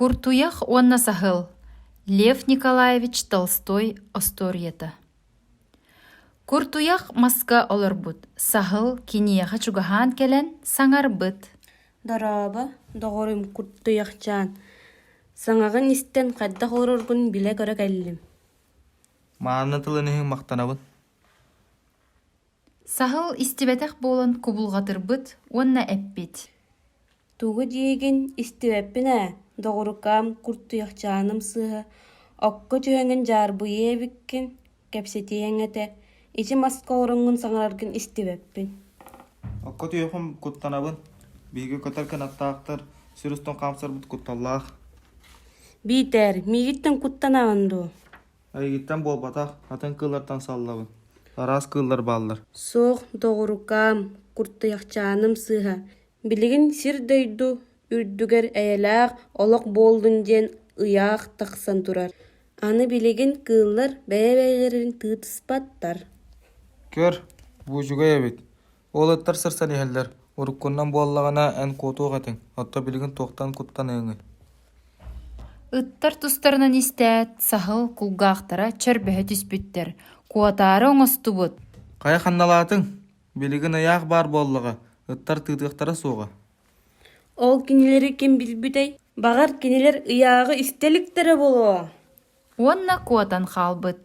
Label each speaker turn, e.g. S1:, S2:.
S1: Куртуях онна сахыл. Лев Николаевич Толстой Осторията. Куртуях маска олорбут. Сахыл кинияха чугахан келен саңарбыт.
S2: Дараба, доғырым куртуяхчан. Саңағын истен қадда хороргун биле көрі кәллим.
S3: Мааны тылыныһың мақтанабын.
S1: Сахыл истибетек болын кубулғатырбыт, онна эппит.
S2: Тугу диеген истибеппіне, доғырукам куртуяхчаным сыға. Окко түйенген жарбые біккен, кәпсетейеңете, ичи маска орыңын саңараргын истибеппин.
S3: Окко түйөкім куттанабын. Биге көтәркен аттаақтар, сүрістің қамсар бұт кутталлақ.
S2: Битер, мигиттен куттанағынду.
S3: Айгиттен бол батақ, атын кыллартан саллабын. Арас кыллар баллар.
S2: Соқ доғырукам куртуяхчаным сыға. Билигин сир дөйду, үрдүгер әйеләқ, олық болдun ден ыяқ тақсан турар. Аны билигин кыллар бәйбәйлерін тыытыспаттар.
S3: Көр, бұ жүгай әбет. Ол ыттар сырсан ехелдер. Уруккуннан боллағана ән қотуға тың. Отта білігін тоқтан куттан өңі.
S1: Ыттар тустарынан истәт, сахыл кулгақтара чәрбәхі түспіттер. Куатары оңыстубыт.
S3: Қай қанналатың? Білігін аяқ бар боллыға. Ыттар тыдықтара соға.
S2: Ол кинелери кем билбүтей, бағар кинелер ыяғы истеліктері болуа.
S1: Онна куатан қалбыт.